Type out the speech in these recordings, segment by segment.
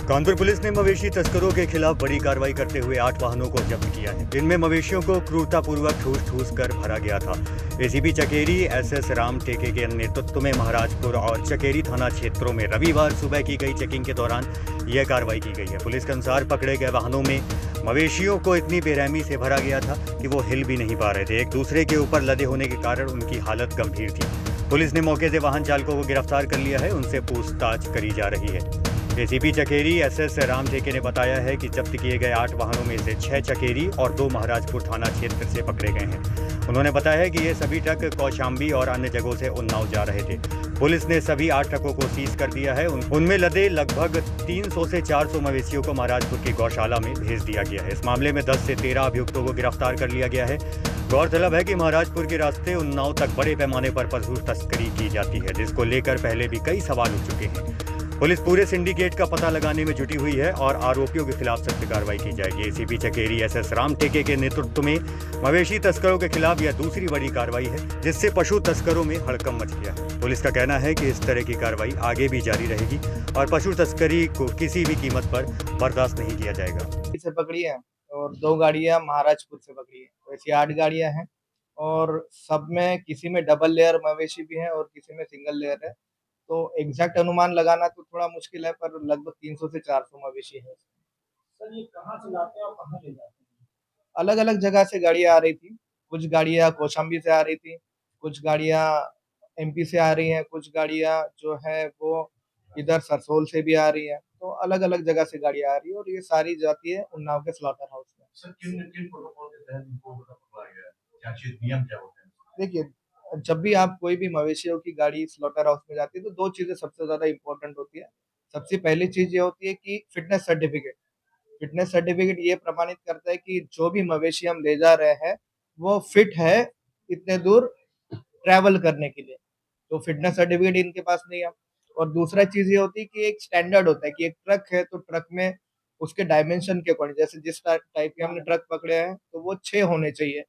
Kanpur police ने मवेशी तस्करों के खिलाफ बड़ी कार्रवाई करते हुए 8 वाहनों को जब्त किया है। इनमें मवेशियों को क्रूरतापूर्वक ठूस-ठूस कर भरा गया था। एसीपी चकेरी एसएस राम टेके के नेतृत्व में महाराजपुर और चकेरी थाना क्षेत्रों में रविवार सुबह की गई चेकिंग के दौरान यह कार्रवाई की गई है। पुलिस के अनुसार पकड़े गए वाहनों में मवेशियों को इतनी बेरहमी से भरा गया था कि वो हिल भी नहीं पा रहे थे। एक दूसरे के ऊपर लदे होने के कारण उनकी हालत गंभीर थी। पुलिस ने मौके से वाहन चालकों को गिरफ्तार कर लिया है, उनसे पूछताछ करी जा रही है। एसीपी चकेरी एसएस राम ठेके ने बताया है कि जब्त किए गए 8 वाहनों में से 6 चकेरी और 2 महाराजपुर थाना क्षेत्र से पकड़े गए हैं। उन्होंने बताया है कि ये सभी ट्रक कौशाम्बी और अन्य जगहों से उन्नाव जा रहे थे। पुलिस ने सभी 8 ट्रकों को सीज कर दिया है। उनमें लदे लगभग 300 से 400 मवेशियों को महाराजपुर की गौशाला में भेज दिया गया है। इस मामले में 10 से 13 अभियुक्तों को गिरफ्तार कर लिया गया है। गौरतलब है कि महाराजपुर के रास्ते उन्नाव तक बड़े पैमाने पर पशु तस्करी की जाती है, जिसको लेकर पहले भी कई सवाल उठ चुके हैं। पुलिस पूरे सिंडिकेट का पता लगाने में जुटी हुई है और आरोपियों के खिलाफ सख्त कार्रवाई की जाएगी। एसीपी चकेरी एसएस राम टेके के नेतृत्व में मवेशी तस्करों के खिलाफ यह दूसरी बड़ी कार्रवाई है, जिससे पशु तस्करों में हड़कंप मच गया है। पुलिस का कहना है कि इस तरह की कार्रवाई आगे भी जारी रहेगी और पशु तस्करी को किसी भी कीमत पर बर्दाश्त नहीं किया जाएगा। से पकड़ी है और 2 गाड़ियाँ महाराजपुर से पकड़ी है। तो ऐसी 8 गाड़ियाँ हैं और सब में किसी में डबल लेयर मवेशी भी है और किसी में सिंगल लेयर है। तो एग्ज़ैक्ट अनुमान लगाना तो थोड़ा मुश्किल है, पर लगभग 300 से 400 मवेशी है। सर ये कहाँ से लाते हैं और कहाँ ले जाते हैं? अलग-अलग जगह से गाड़ियाँ आ रही थी। कुछ गाड़ियाँ कौशाम्बी से आ रही थी, कुछ गाड़ियाँ एमपी से आ रही हैं, कुछ गाड़ियाँ जो है वो इधर सरसोल से भी आ रही हैं। तो अलग-अलग जगह से गाड़ियाँ आ रही है और ये सारी जाती है उन्नाव के स्लॉटर हाउस में। सर किन प्रोटोकॉल के तहत इनको मतलब पकड़ा गया है? क्या चीज़ नियम क्या होते हैं? देखिए, जब भी आप कोई भी मवेशियों की गाड़ी स्लॉटर हाउस में जाती है, तो 2 चीज़ें सबसे ज़्यादा इम्पोर्टेंट होती है। सबसे पहली चीज़ ये होती है कि फ़िटनेस सर्टिफ़िकेट। फ़िटनेस सर्टिफ़िकेट ये प्रमाणित करता है कि जो भी मवेशी हम ले जा रहे हैं, वो फ़िट है इतने दूर ट्रैवल करने के लिए। तो फ़िटनेस सर्टिफ़िकेट इनके पास नहीं है। और दूसरा चीज़ ये होती है कि एक स्टैंडर्ड होता है कि एक ट्रक है, तो ट्रक में उसके डायमेंशन के अकॉर्डिंग, जैसे जिस टाइप के हमने ट्रक पकड़े हैं, तो वो 6 होने चाहिए,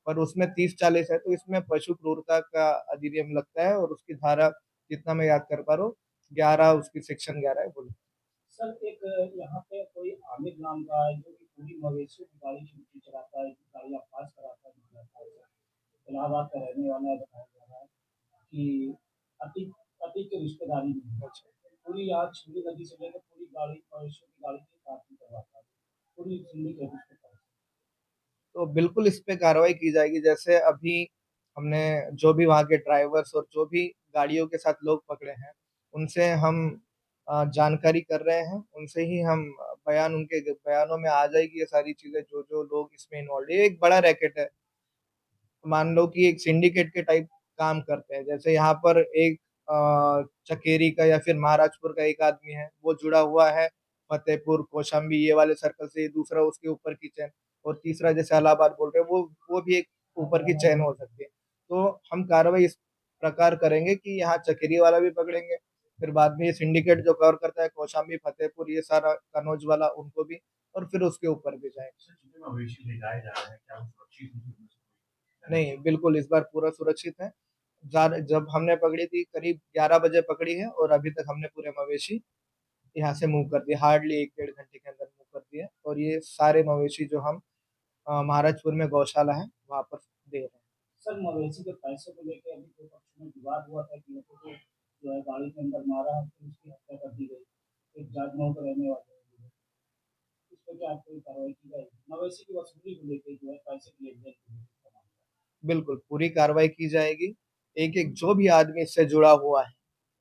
पर उसमें 30-40 है, तो इसमें पशु क्रूरता का अधिनियम लगता है और उसकी धारा, जितना मैं याद कर पा रहा हूँ, 11 उसकी सेक्शन 11 है वो। सर एक यहाँ पे कोई आमिर नाम का है जो कि पूरी मवेशियों की गाड़ी छुट्टी चलाता है, गाड़ियाँ पास कराता है महाराष्ट्र से। इलाहाबाद का रहने वाला है, बताया जा रहा है कि अतीक अतीक की रिश्तेदारी में है। पूरी आज छिंदी नदी से लेकर पूरी गाड़ी मवेशियों की गाड़ी की पार्किंग करवाता है। पूरी सिंडिकेट उसके पास है। तो बिल्कुल इस पे कार्रवाई की जाएगी। जैसे अभी हमने जो भी वहाँ के ड्राइवर्स और जो भी गाड़ियों के साथ लोग पकड़े हैं, उनसे हम जानकारी कर रहे हैं। उनसे ही हम बयान, उनके बयानों में आ जाएगी ये सारी चीज़ें, जो-जो लोग इसमें इन्वॉल्वड है। ये एक बड़ा रैकेट है। मान लो कि एक सिंडिकेट के टाइप काम करते हैं। जैसे यहाँ पर एक चकेरी का या फिर महाराजपुर का एक आदमी है, वो जुड़ा हुआ है फतेहपुर, कौशाम्बी ये वाले सर्कल से, दूसरा उसके ऊपर की चेन, और तीसरा जैसे इलाहाबाद बोल रहे हैं, वो भी एक ऊपर की चेन हो सकती है। तो हम कार्रवाई इस प्रकार करेंगे कि यहाँ चकेरी वाला भी पकड़ेंगे, फिर बाद में ये सिंडिकेट जो कवर करता है कौशाम्बी, फतेहपुर, ये सारा कनौज वाला, उनको भी, और फिर उसके ऊपर भी जाएँगे। सर जितने मवेशी ले जाए जा रहे हैं, क्या वो सुरक्षित हैं? उनमें से कोई नहीं, बिल्कुल इस बार पूरा सुरक्षित है। जब हमने पकड़ी थी करीब 11 बजे पकड़ी है और अभी तक हमने पूरे मवेशी यहाँ से मूव कर दिए। हार्डली 1 डेढ़ घंटे के अंदर मूव कर दिए और ये सारे मवेशी जो हम महाराजपुर में गौशाला है, वहाँ पर दे रहे हैं। सर मवेशी के पैसे को लेके अभी दो पक्षों में विवाद हुआ था कि लोगों को जो है गाड़ी के अंदर मारा है, फिर उसकी हत्या कर दी गई। एक जागनौ के रहने वाले हैं। इस पे क्या कोई कार्रवाई की जाएगी? मवेशी की वसूली को लेके जो है पैसे की लेन-देन को लेके इसका मामला है। बिल्कुल, पूरी कार्रवाई की जाएगी। एक-एक जो भी आदमी इससे जुड़ा हुआ है,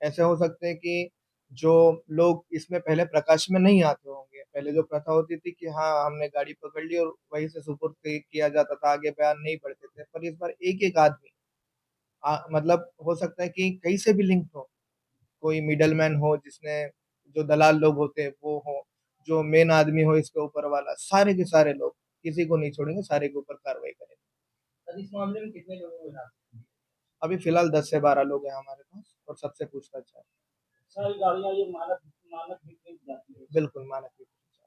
ऐसे हो सकते हैं कि जो लोग इसमें पहले प्रकाश में नहीं आते होंगे। पहले जो प्रथा होती थी कि हाँ, हमने गाड़ी पकड़ ली और वहीं से सुपुर्द किया जाता था, आगे बयान नहीं पड़ते थे। पर इस बार एक-एक आदमी मतलब हो सकता है कि कहीं से भी लिंक हो। कोई मिडलमैन हो, जिसने, जो दलाल लोग होते हैं वो हो, जो मेन आदमी हो इसके ऊपर वाला, सारे के सारे लोग, किसी को नहीं छोड़ेंगे, सारे के ऊपर कार्रवाई करेंगे। सर इस मामले में कितने लोगों को हिरासत में लिया? अभी फिलहाल 10 से 12 लोग हैं हमारे पास और सबसे पूछताछ है। सारी गाड़ियाँ ये मानक मानक बिक्री जाती है। बिल्कुल, मानक